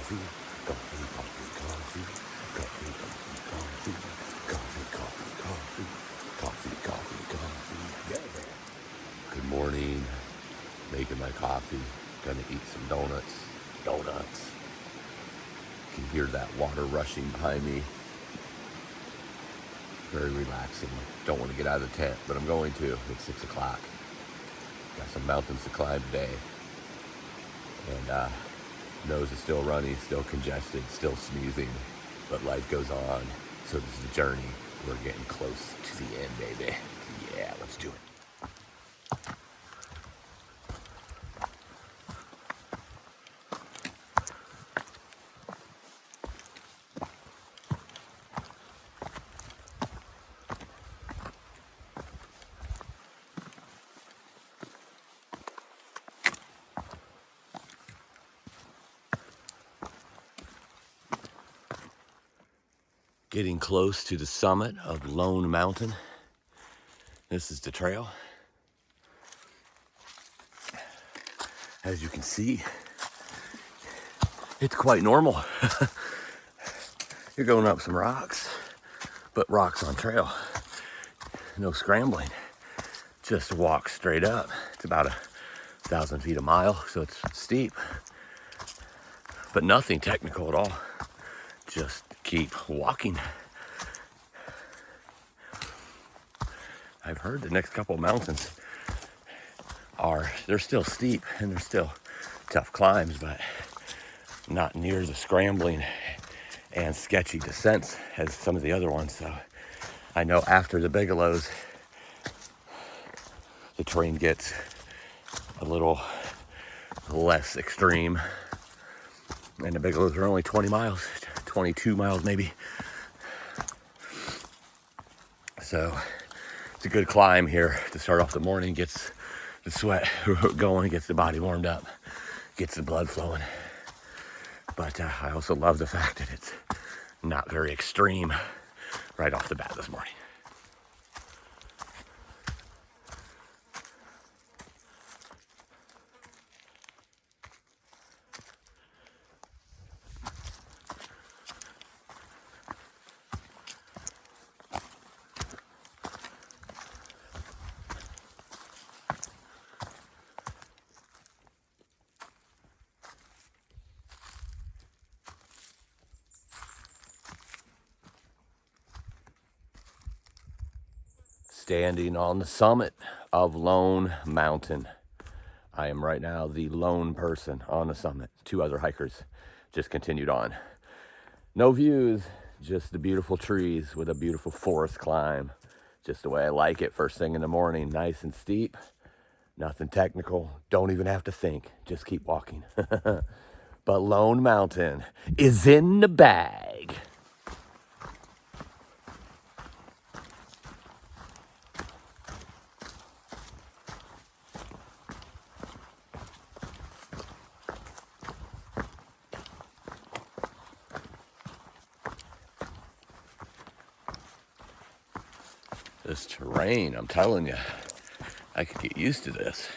coffee, coffee, coffee, coffee, coffee, coffee, coffee, coffee, coffee, coffee, coffee, coffee. Yeah. Good morning. Making my coffee. Gonna eat some donuts. Donuts. You can hear that water rushing behind me. Very relaxing. Don't want to get out of the tent, but I'm going to. It's 6 o'clock. Got some mountains to climb today. And nose is still runny, still congested, still sneezing. But life goes on. So this is the journey. We're getting close to the end, baby. Yeah, let's do it. Getting close to the summit of Lone Mountain. This is the trail. As you can see, it's quite normal. You're going up some rocks, but rocks on trail. No scrambling, just walk straight up. It's about 1,000 feet a mile, so it's steep, but nothing technical at all. Just keep walking. I've heard the next couple of mountains they're still steep and they're still tough climbs, but not near the scrambling and sketchy descents as some of the other ones. So I know after the Bigelows, the terrain gets a little less extreme, and the Bigelows are only 20 miles, 22 miles maybe. So it's a good climb here to start off the morning, gets the sweat going, gets the body warmed up, gets the blood flowing. But I also love the fact that it's not very extreme right off the bat this morning. Standing on the summit of Lone Mountain. I am right now the lone person on the summit. 2 other hikers just continued on. No views, just the beautiful trees with a beautiful forest climb. Just the way I like it, first thing in the morning, nice and steep. Nothing technical, don't even have to think, just keep walking. But Lone Mountain is in the bag. This terrain, I'm telling you, I could get used to this.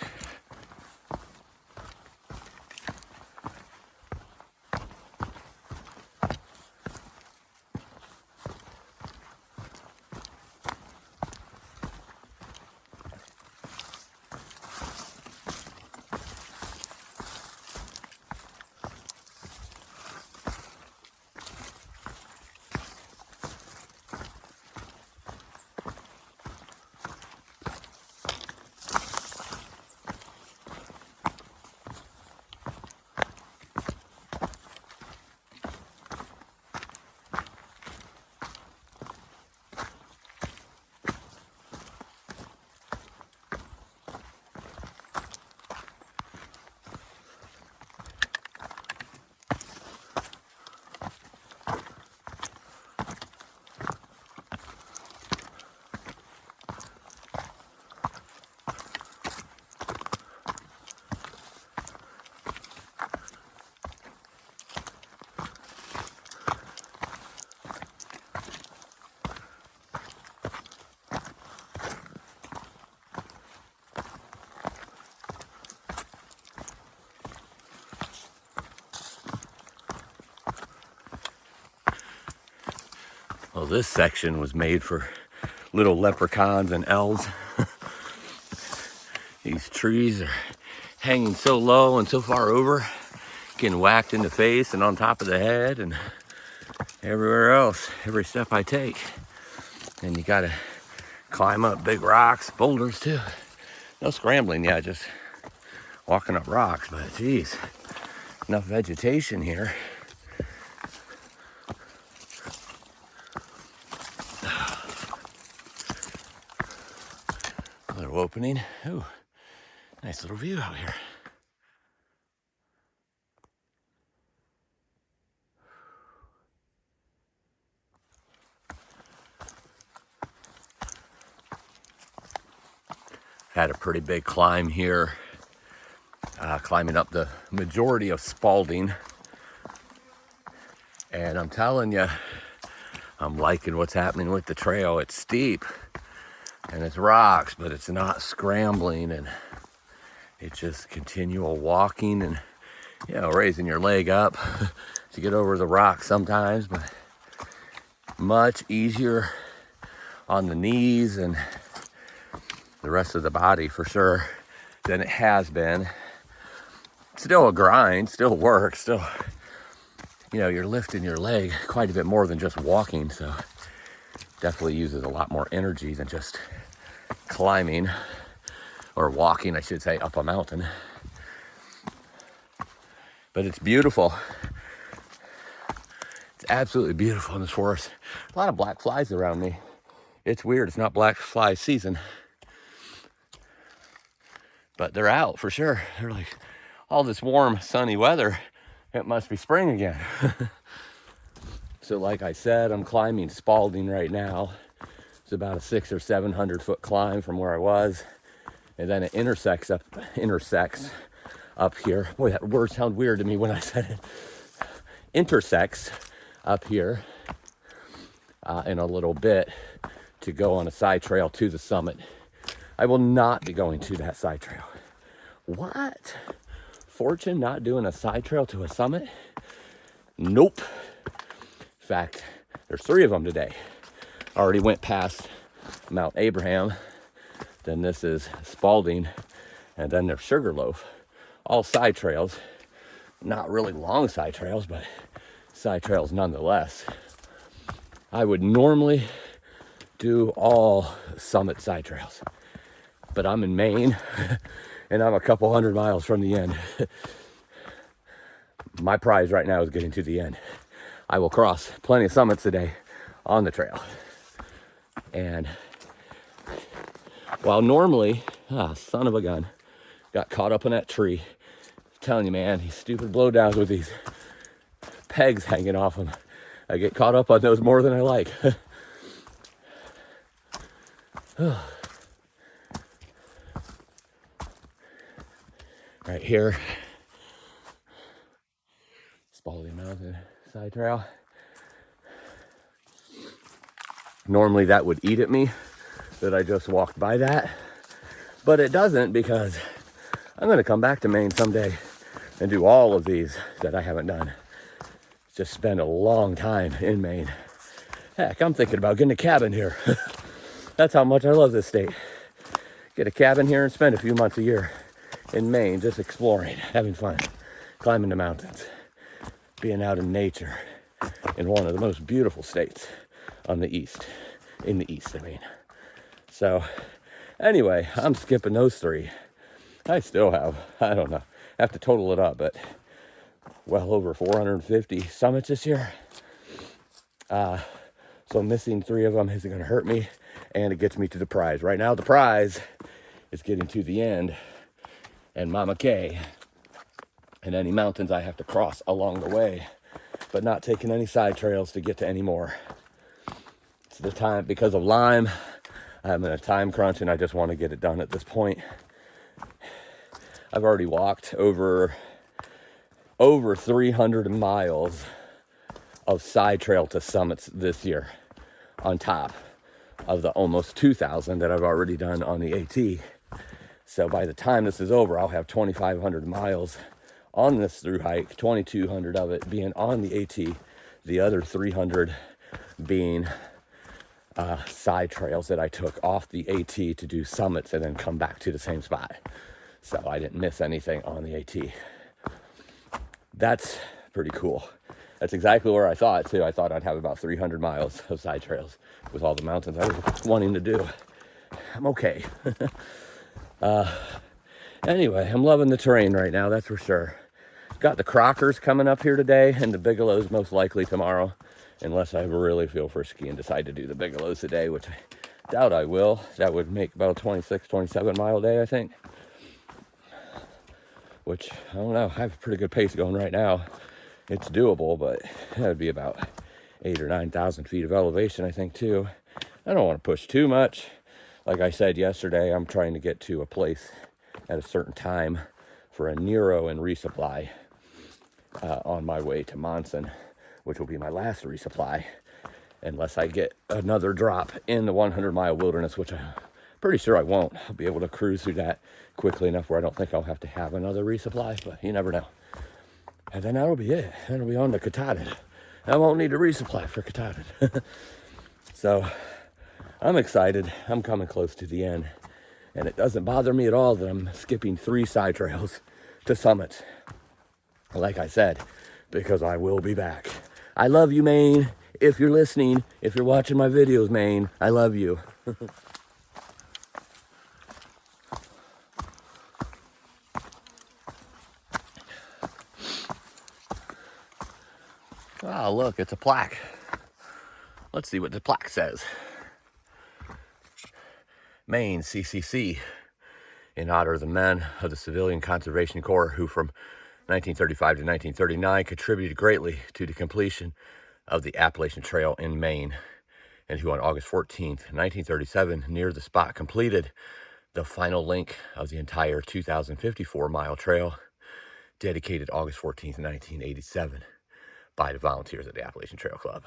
Well, this section was made for little leprechauns and elves. These trees are hanging so low and so far over, getting whacked in the face and on top of the head and everywhere else, every step I take. And you gotta climb up big rocks, boulders too. No scrambling yet, just walking up rocks, but geez, enough vegetation here. Little opening. Ooh, nice little view out here. Had a pretty big climb here, climbing up the majority of Spalding. And I'm telling you, I'm liking what's happening with the trail. It's steep and it's rocks, but it's not scrambling, and it's just continual walking and, you know, raising your leg up to get over the rocks sometimes, but much easier on the knees and the rest of the body for sure than it has been. Still a grind, still work, still, you know, you're lifting your leg quite a bit more than just walking, so definitely uses a lot more energy than just climbing or walking, I should say, up a mountain. But it's beautiful. It's absolutely beautiful in this forest. A lot of black flies around me. It's weird, it's not black fly season, but they're out for sure. They're like, all this warm, sunny weather, it must be spring again. So like I said, I'm climbing Spalding right now. It's about a 600 or 700 foot climb from where I was. And then it intersects up here. Boy, that word sounded weird to me when I said it. Intersects up here in a little bit to go on a side trail to the summit. I will not be going to that side trail. What? Fortune not doing a side trail to a summit? Nope. In fact, there's 3 of them today. Already went past Mount Abraham. Then this is Spalding. And then there's Sugarloaf. All side trails. Not really long side trails, but side trails nonetheless. I would normally do all summit side trails, but I'm in Maine and I'm a couple hundred miles from the end. My prize right now is getting to the end. I will cross plenty of summits today on the trail. And while normally, son of a gun, got caught up in that tree. I'm telling you, man, these stupid blowdowns with these pegs hanging off them. I get caught up on those more than I like. Right here, Spalding Mountain side trail. Normally that would eat at me that I just walked by that, but it doesn't, because I'm going to come back to Maine someday and do all of these that I haven't done. Just spend a long time in Maine. Heck, I'm thinking about getting a cabin here. That's how much I love this state. Get a cabin here and spend a few months a year in Maine, just exploring, having fun, climbing the mountains, being out in nature in one of the most beautiful states on the east, in the east, I mean. So anyway, I'm skipping those 3. I still have, I don't know, I have to total it up, but well over 450 summits this year. So missing 3 of them isn't going to hurt me, and it gets me to the prize. Right now, the prize is getting to the end and Mama K, and any mountains I have to cross along the way, but not taking any side trails to get to any more. It's the time, because of Lyme, I'm in a time crunch and I just want to get it done at this point. I've already walked over 300 miles of side trail to summits this year, on top of the almost 2,000 that I've already done on the AT. So by the time this is over, I'll have 2,500 miles on this through hike, 2,200 of it being on the AT, the other 300 being side trails that I took off the AT to do summits and then come back to the same spot. So I didn't miss anything on the AT. That's pretty cool. That's exactly where I thought too. I thought I'd have about 300 miles of side trails with all the mountains I was wanting to do. I'm okay. Anyway, I'm loving the terrain right now, that's for sure. Got the Crockers coming up here today, and the Bigelows most likely tomorrow, unless I really feel frisky and decide to do the Bigelows today, which I doubt I will. That would make about a 26, 27 mile day, I think. Which, I don't know, I have a pretty good pace going right now. It's doable, but that would be about 8,000 or 9,000 feet of elevation, I think, too. I don't want to push too much. Like I said yesterday, I'm trying to get to a place at a certain time for a Nero and resupply on my way to Monson, which will be my last resupply, unless I get another drop in the 100-mile wilderness, which I'm pretty sure I won't. I'll be able to cruise through that quickly enough where I don't think I'll have to have another resupply, but you never know. And then that'll be it. That'll be on to Katahdin. I won't need a resupply for Katahdin. So I'm excited. I'm coming close to the end. And it doesn't bother me at all that I'm skipping 3 side trails to summits. Like I said, because I will be back. I love you, Maine. If you're listening, if you're watching my videos, Maine, I love you. Oh, look, it's a plaque. Let's see what the plaque says. Maine CCC, in honor of the men of the Civilian Conservation Corps who from 1935 to 1939 contributed greatly to the completion of the Appalachian Trail in Maine, and who on August 14th, 1937, near the spot completed the final link of the entire 2,054-mile trail, dedicated August 14th, 1987, by the volunteers at the Appalachian Trail Club.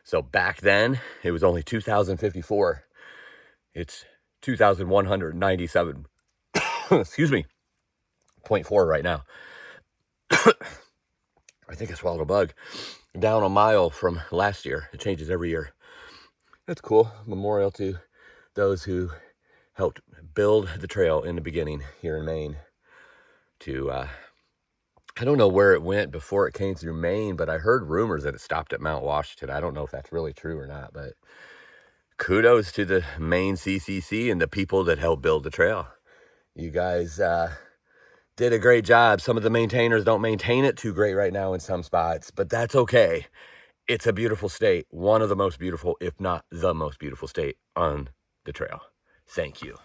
So back then, it was only 2,054. It's 2,197, excuse me, 0.4 right now. I think I swallowed a bug. Down a mile from last year. It changes every year. That's cool. Memorial to those who helped build the trail in the beginning here in Maine. I don't know where it went before it came through Maine, but I heard rumors that it stopped at Mount Washington. I don't know if that's really true or not, but kudos to the Maine CCC and the people that helped build the trail. You guys did a great job. Some of the maintainers don't maintain it too great right now in some spots, but that's okay. It's a beautiful state. One of the most beautiful, if not the most beautiful state on the trail. Thank you.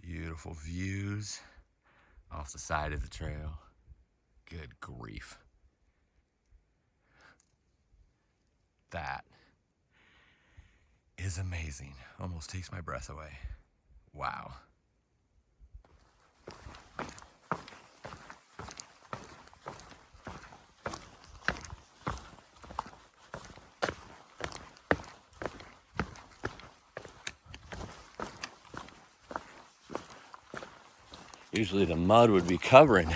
Beautiful views off the side of the trail. Good grief. That is amazing. Almost takes my breath away. Wow. Usually the mud would be covering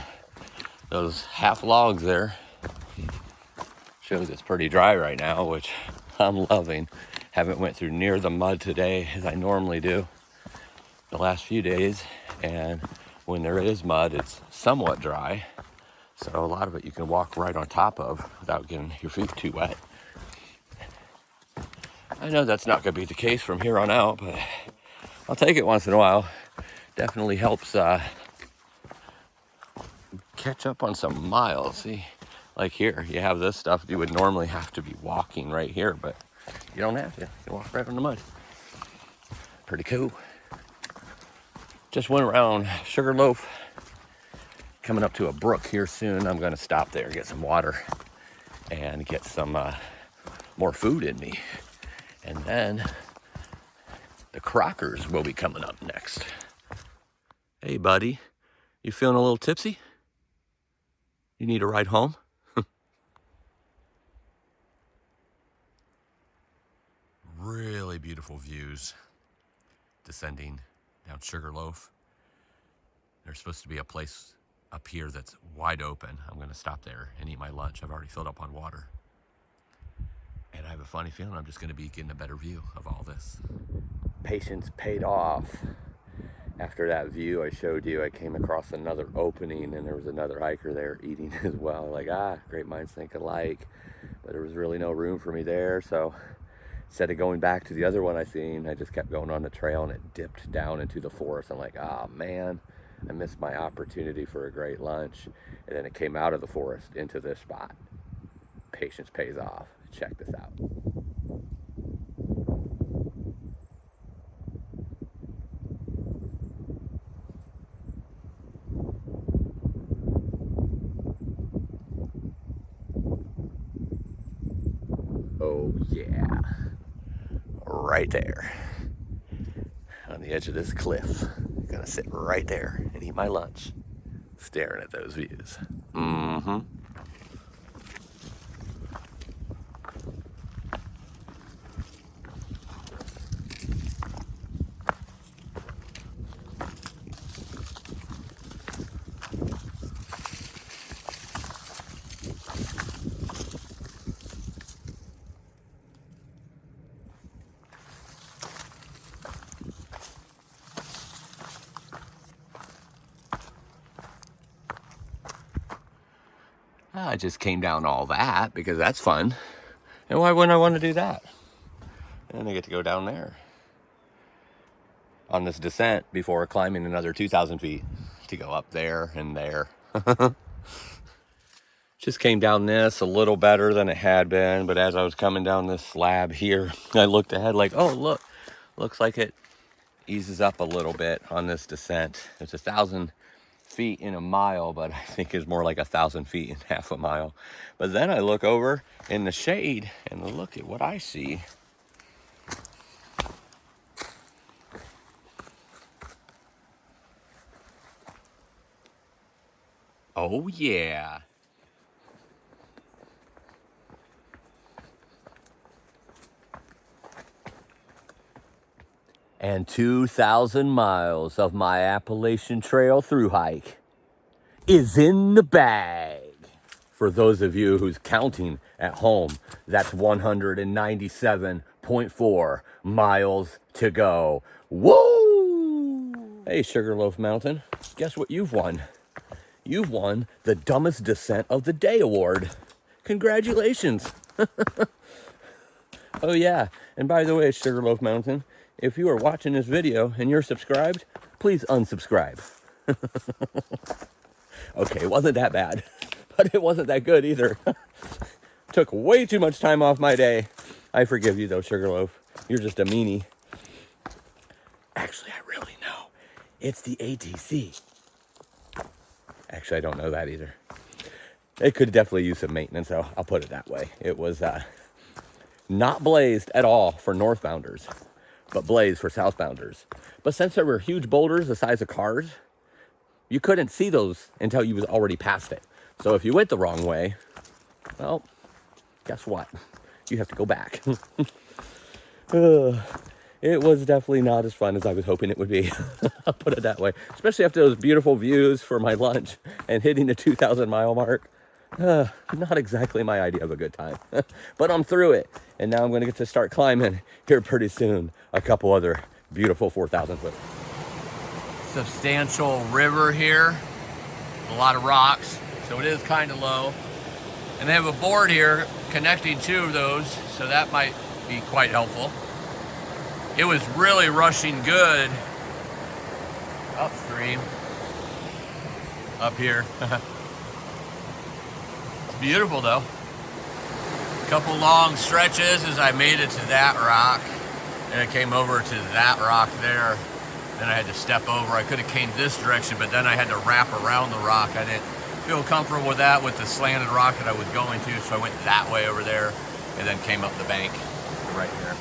those half logs there. Shows it's pretty dry right now, which I'm loving. Haven't went through near the mud today as I normally do the last few days. And when there is mud, it's somewhat dry. So a lot of it you can walk right on top of without getting your feet too wet. I know that's not going to be the case from here on out, but I'll take it once in a while. Definitely helps catch up on some miles. See, like here, you have this stuff. You would normally have to be walking right here, but you don't have to. You walk right on the mud. Pretty cool. Just went around Sugarloaf. Coming up to a brook here soon. I'm going to stop there, get some water, and get some more food in me. And then the Crockers will be coming up next. Hey, buddy. You feeling a little tipsy? You need a ride home? Really beautiful views descending down Sugarloaf. There's supposed to be a place up here that's wide open. I'm gonna stop there and eat my lunch. I've already filled up on water. And I have a funny feeling I'm just gonna be getting a better view of all this. Patience paid off. After that view I showed you, I came across another opening and there was another hiker there eating as well. Like, great minds think alike. But there was really no room for me there, so instead of going back to the other one I seen, I just kept going on the trail and it dipped down into the forest. I'm like, man, I missed my opportunity for a great lunch. And then it came out of the forest into this spot. Patience pays off. Check this out. Oh yeah, right there on the edge of this cliff. I'm gonna sit right there and eat my lunch, staring at those views. Mm-hmm. I just came down all that because that's fun. And why wouldn't I want to do that? And I get to go down there on this descent before climbing another 2,000 feet to go up there and there. Just came down this a little better than it had been, but as I was coming down this slab here, I looked ahead like, oh, look, looks like it eases up a little bit on this descent. It's 1,000 feet in a mile, but I think it's more like 1,000 feet in half a mile. But then I look over in the shade and look at what I see. Oh yeah. And 2,000 miles of my Appalachian Trail Thru-Hike is in the bag. For those of you who's counting at home, that's 197.4 miles to go. Woo! Hey, Sugarloaf Mountain, guess what you've won? You've won the Dumbest Descent of the Day award. Congratulations. Oh yeah, and by the way, Sugarloaf Mountain, if you are watching this video and you're subscribed, please unsubscribe. Okay, it wasn't that bad, but it wasn't that good either. Took way too much time off my day. I forgive you though, Sugarloaf. You're just a meanie. Actually, I really know. It's the ATC. Actually, I don't know that either. It could definitely use some maintenance, though. I'll put it that way. It was not blazed at all for northbounders, but blazed for southbounders. But since there were huge boulders the size of cars, you couldn't see those until you was already past it. So if you went the wrong way, well, guess what? You have to go back. It was definitely not as fun as I was hoping it would be. I'll put it that way. Especially after those beautiful views for my lunch and hitting the 2,000 mile mark. Not exactly my idea of a good time. But I'm through it. And now I'm going to get to start climbing here pretty soon. A couple other beautiful 4,000 foot. Substantial river here. A lot of rocks. So it is kind of low. And they have a board here connecting two of those. So that might be quite helpful. It was really rushing good upstream up here. It's beautiful though. A couple long stretches as I made it to that rock, and I came over to that rock there. Then I had to step over. I could have came this direction, but then I had to wrap around the rock. I didn't feel comfortable with that with the slanted rock that I was going to, so I went that way over there and then came up the bank right here.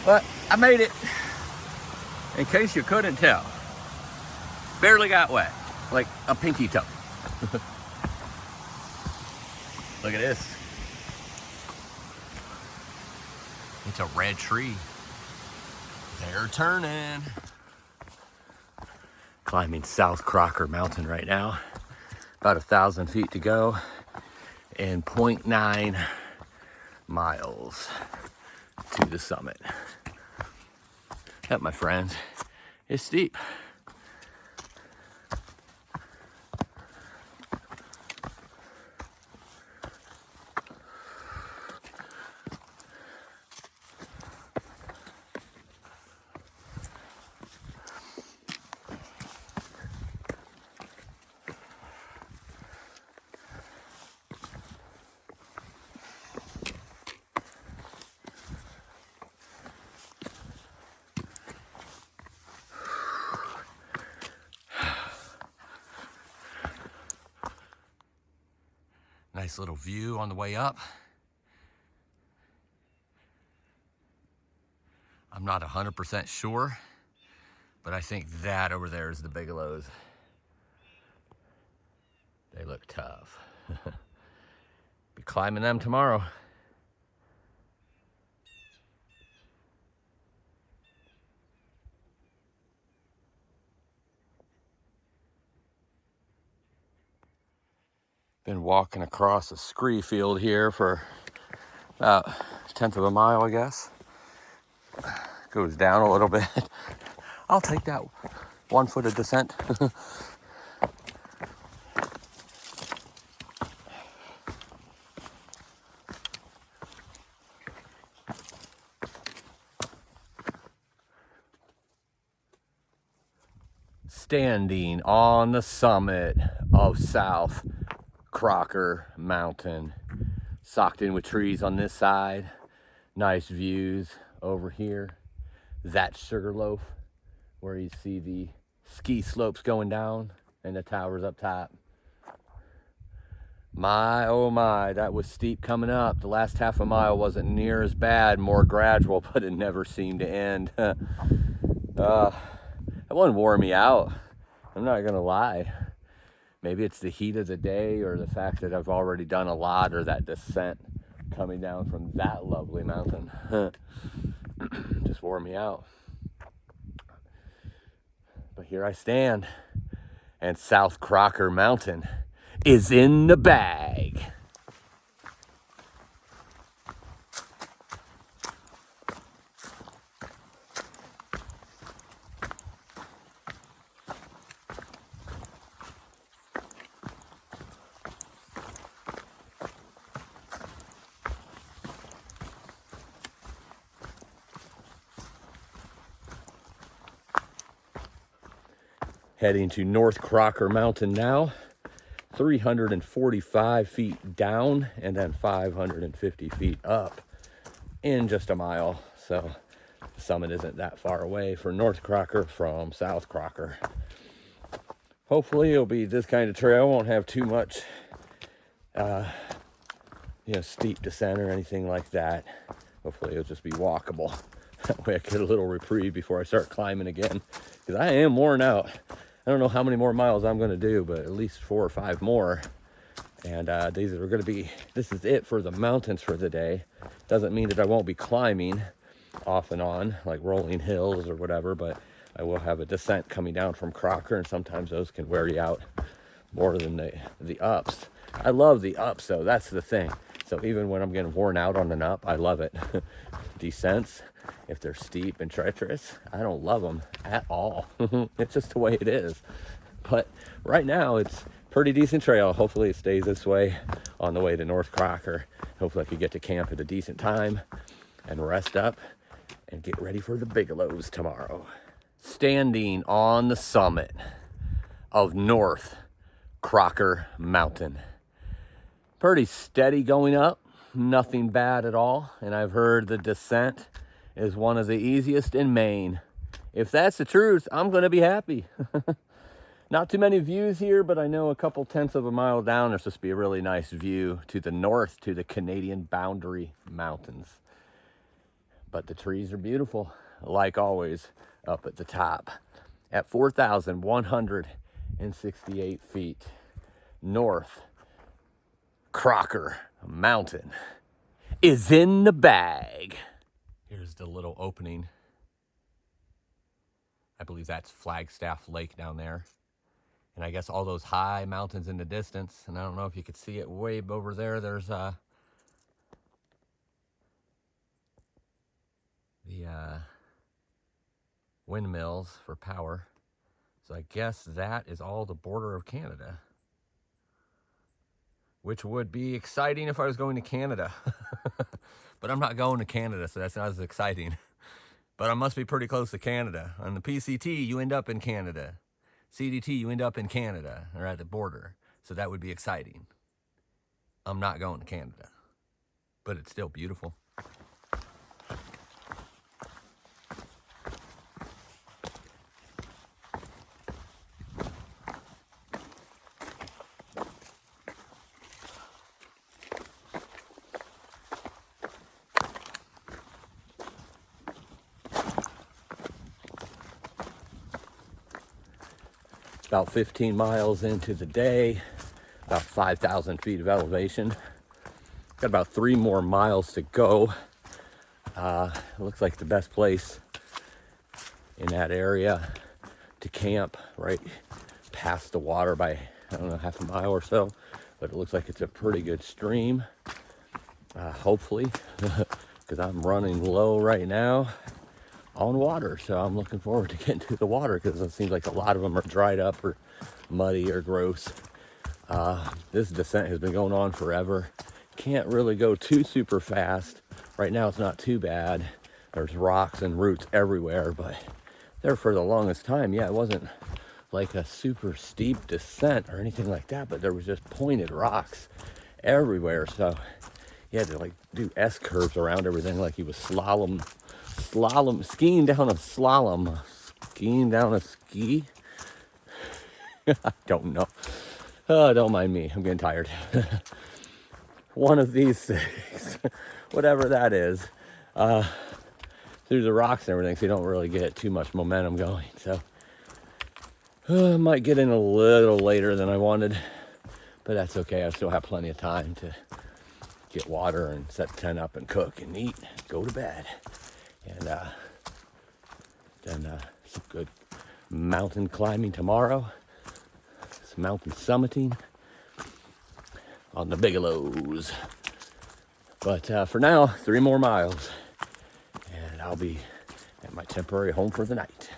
But I made it, in case you couldn't tell. Barely got wet, like a pinky toe. Look at this. It's a red tree. They're turning. Climbing South Crocker Mountain right now. About 1,000 feet to go and 0.9 miles to the summit. That, my friends, is steep. Nice little view on the way up. I'm not 100% sure, but I think that over there is the Bigelows. They look tough. Be climbing them tomorrow. Been walking across a scree field here for about 1/10 of a mile, I guess. Goes down a little bit. I'll take that 1 foot of descent. Standing on the summit of South Crocker Mountain, socked in with trees on this side, nice views over here. That's Sugarloaf, where you see the ski slopes going down and the towers up top. My, oh my, that was steep coming up. The last half a mile wasn't near as bad, more gradual, but it never seemed to end. That one wore me out, I'm not gonna lie. Maybe it's the heat of the day or the fact that I've already done a lot, or that descent coming down from that lovely mountain. Just wore me out. But here I stand, and South Crocker Mountain is in the bag. Heading to North Crocker Mountain now, 345 feet down and then 550 feet up in just a mile. So the summit isn't that far away for North Crocker from South Crocker. Hopefully it'll be this kind of trail. Won't have too much steep descent or anything like that. Hopefully it'll just be walkable. That way I get a little reprieve before I start climbing again, because I am worn out. I don't know how many more miles I'm going to do, but at least 4 or 5 more. And this is it for the mountains for the day. Doesn't mean that I won't be climbing off and on, like rolling hills or whatever, but I will have a descent coming down from Crocker, and sometimes those can wear you out more than the ups. I love the ups, though. That's the thing. So even when I'm getting worn out on an up, I love it. Descents, if they're steep and treacherous, I don't love them at all. It's just the way it is. But right now, it's pretty decent trail. Hopefully it stays this way on the way to North Crocker. Hopefully I could get to camp at a decent time and rest up and get ready for the Bigelows tomorrow. Standing on the summit of North Crocker Mountain. Pretty steady going up, nothing bad at all. And I've heard the descent is one of the easiest in Maine. If that's the truth, I'm gonna be happy. Not too many views here, but I know a couple 1/10 of a mile down, there's supposed to be a really nice view to the north, to the Canadian boundary mountains. But the trees are beautiful, like always, up at the top. At 4,168 feet, North Crocker Mountain is in the bag. Here's the little opening I believe that's Flagstaff Lake down there. And I guess all those high mountains in the distance. And I don't know if you could see it way over there. There's the windmills for power. So I guess that is all the border of Canada, which would be exciting if I was going to Canada. But I'm not going to Canada, so that's not as exciting. But I must be pretty close to Canada. On the PCT, you end up in Canada. CDT, you end up in Canada, or at the border. So that would be exciting. I'm not going to Canada, but it's still beautiful. About 15 miles into the day, about 5,000 feet of elevation. Got about 3 more miles to go. It looks like the best place in that area to camp, right past the water by, I don't know, half a mile or so. But it looks like it's a pretty good stream, hopefully, because I'm running low right now on water, so I'm looking forward to getting to the water because it seems like a lot of them are dried up or muddy or gross. This descent has been going on forever. Can't really go too super fast. Right now it's not too bad. There's rocks and roots everywhere, but there for the longest time, yeah, it wasn't like a super steep descent or anything like that, but there was just pointed rocks everywhere, so you had to like do S curves around everything like he was skiing down a slalom. Skiing down a ski? I don't know. Oh, don't mind me. I'm getting tired. One of these things, whatever that is, through the rocks and everything, so you don't really get too much momentum going. So I might get in a little later than I wanted, but that's okay. I still have plenty of time to get water and set the tent up and cook and eat, go to bed. And then some good mountain climbing tomorrow. Some mountain summiting on the Bigelows. But for now, 3 more miles. And I'll be at my temporary home for the night.